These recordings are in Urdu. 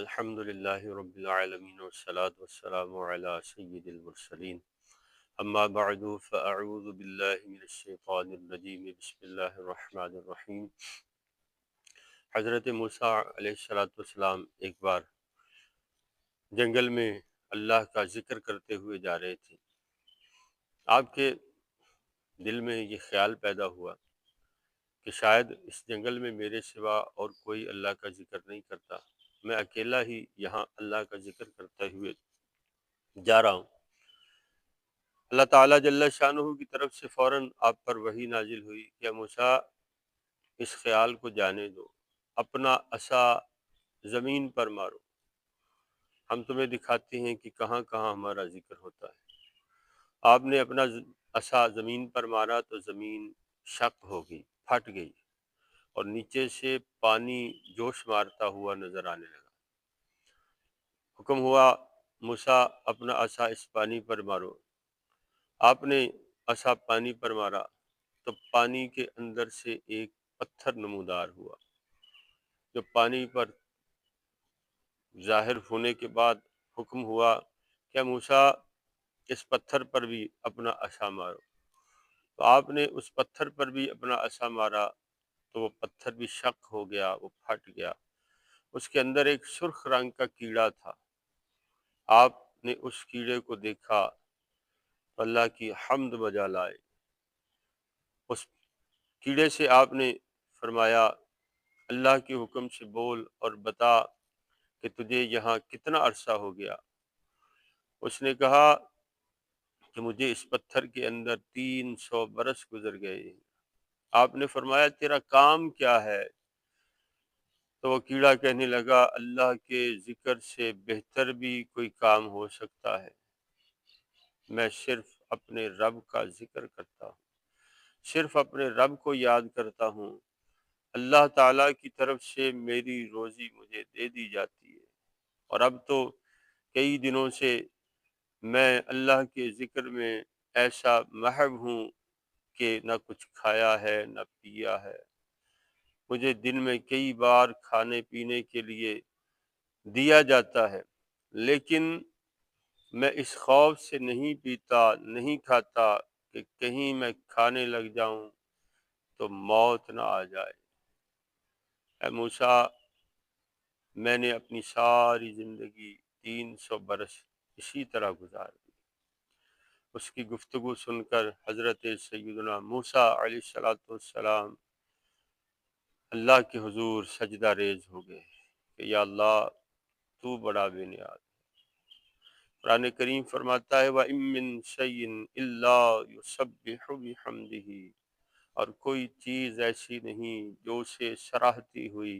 الحمد للہ رب العالمین والصلاة والسلام علی سید المرسلین اما بعد فاعوذ باللہ من الشیطان الرجیم بسم اللہ الرحمن الرحیم۔ حضرت موسیٰ علیہ السلام ایک بار جنگل میں اللہ کا ذکر کرتے ہوئے جا رہے تھے۔ آپ کے دل میں یہ خیال پیدا ہوا کہ شاید اس جنگل میں میرے سوا اور کوئی اللہ کا ذکر نہیں کرتا، میں اکیلا ہی یہاں اللہ کا ذکر کرتے ہوئے جا رہا ہوں۔ اللہ تعالیٰ جل شانہ کی طرف سے فوراً آپ پر وحی نازل ہوئی کہ موسیٰ اس خیال کو جانے دو، اپنا عصا زمین پر مارو، ہم تمہیں دکھاتے ہیں کہ کہاں کہاں ہمارا ذکر ہوتا ہے۔ آپ نے اپنا عصا زمین پر مارا تو زمین شق ہو گئی، پھٹ گئی، اور نیچے سے پانی جوش مارتا ہوا نظر آنے لگا۔ حکم ہوا موسیٰ اپنا عصا اس پانی پر مارو۔ آپ نے عصا پانی پر مارا تو پانی کے اندر سے ایک پتھر نمودار ہوا، جو پانی پر ظاہر ہونے کے بعد حکم ہوا کہ موسیٰ اس پتھر پر بھی اپنا عصا مارو۔ تو آپ نے اس پتھر پر بھی اپنا عصا مارا تو وہ پتھر بھی شق ہو گیا، وہ پھٹ گیا۔ اس کے اندر ایک سرخ رنگ کا کیڑا تھا۔ آپ نے اس کیڑے کو دیکھا تو اللہ کی حمد بجا لائے۔ اس کیڑے سے آپ نے فرمایا اللہ کے حکم سے بول اور بتا کہ تجھے یہاں کتنا عرصہ ہو گیا۔ اس نے کہا کہ مجھے اس پتھر کے اندر 300 برس گزر گئے۔ آپ نے فرمایا تیرا کام کیا ہے؟ تو وہ کیڑا کہنے لگا اللہ کے ذکر سے بہتر بھی کوئی کام ہو سکتا ہے، میں صرف اپنے رب کا ذکر کرتا ہوں، صرف اپنے رب کو یاد کرتا ہوں۔ اللہ تعالیٰ کی طرف سے میری روزی مجھے دے دی جاتی ہے، اور اب تو کئی دنوں سے میں اللہ کے ذکر میں ایسا محو ہوں کہ نہ کچھ کھایا ہے نہ پیا ہے۔ مجھے دن میں کئی بار کھانے پینے کے لیے دیا جاتا ہے، لیکن میں اس خوف سے نہیں پیتا نہیں کھاتا کہ کہیں میں کھانے لگ جاؤں تو موت نہ آ جائے۔ اے موسیٰ، میں نے اپنی ساری زندگی 300 برس اسی طرح گزار دی۔ اس کی گفتگو سن کر حضرت سیدنا موسیٰ علیہ السلام اللہ کے حضور سجدہ ریز ہو گئے کہ یا اللہ تو بڑا بے نیاز۔ قرآن کریم فرماتا ہے وَإِن مِّن شَيْءٍ إِلَّا يُسَبِّحُ بِحَمْدِهِ، اور کوئی چیز ایسی نہیں جو اسے سراہتی ہوئی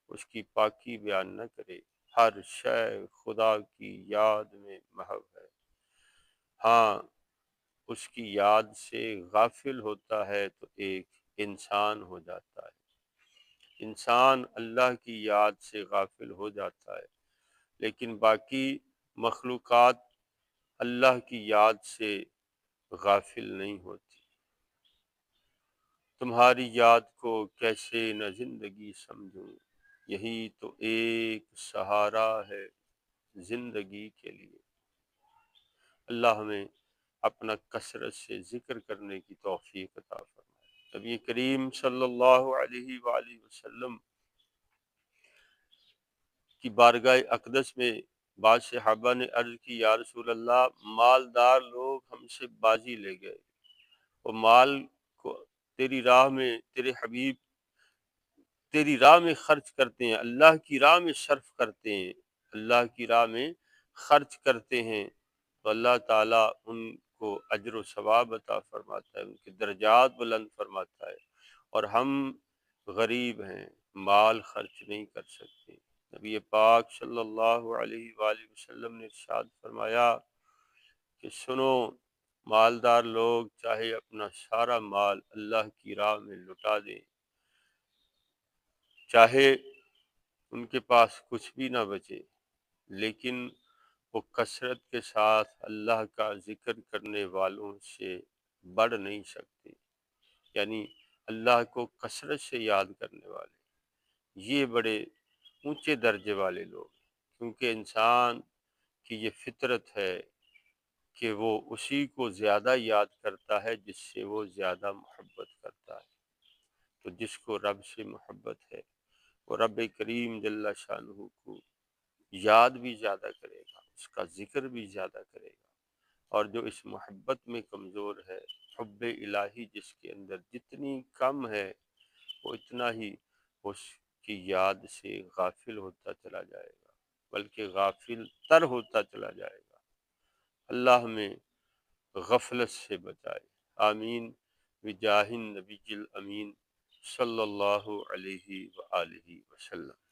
اس کی پاکی بیان نہ کرے۔ ہر شے خدا کی یاد میں محو ہے، ہاں اس کی یاد سے غافل ہوتا ہے تو ایک انسان ہو جاتا ہے۔ انسان اللہ کی یاد سے غافل ہو جاتا ہے، لیکن باقی مخلوقات اللہ کی یاد سے غافل نہیں ہوتی۔ تمہاری یاد کو کیسے نہ زندگی سمجھوں، یہی تو ایک سہارا ہے زندگی کے لیے۔ اللہ ہمیں اپنا کثرت سے ذکر کرنے کی توفیق عطا فرمائے۔ نبی کریم صلی اللہ علیہ وآلہ وسلم کی بارگاہ اقدس میں بعض صحابہ نے عرض کی یا رسول اللہ، مالدار لوگ ہم سے بازی لے گئے، وہ مال کو تیری راہ میں تیرے حبیب تیری راہ میں خرچ کرتے ہیں، اللہ کی راہ میں صرف کرتے ہیں، اللہ کی راہ میں خرچ کرتے ہیں تو اللہ تعالیٰ ان کو اجر و ثواب عطا فرماتا ہے، ان کے درجات بلند فرماتا ہے، اور ہم غریب ہیں، مال خرچ نہیں کر سکتے۔ نبی پاک صلی اللہ علیہ وآلہ وسلم نے ارشاد فرمایا کہ سنو، مالدار لوگ چاہے اپنا سارا مال اللہ کی راہ میں لٹا دیں، چاہے ان کے پاس کچھ بھی نہ بچے، لیکن وہ کثرت کے ساتھ اللہ کا ذکر کرنے والوں سے بڑھ نہیں سکتے، یعنی اللہ کو کثرت سے یاد کرنے والے یہ بڑے اونچے درجے والے لوگ ہیں، کیونکہ انسان کی یہ فطرت ہے کہ وہ اسی کو زیادہ یاد کرتا ہے جس سے وہ زیادہ محبت کرتا ہے۔ تو جس کو رب سے محبت ہے وہ رب کریم جل شانہ کو یاد بھی زیادہ کرے گا، اس کا ذکر بھی زیادہ کرے گا، اور جو اس محبت میں کمزور ہے، حب الہی جس کے اندر جتنی کم ہے وہ اتنا ہی اس کی یاد سے غافل ہوتا چلا جائے گا، بلکہ غافل تر ہوتا چلا جائے گا۔ اللہ ہمیں غفلت سے بچائے، آمین بجاہ النبی الامین صلی اللہ علیہ وآلہ وسلم۔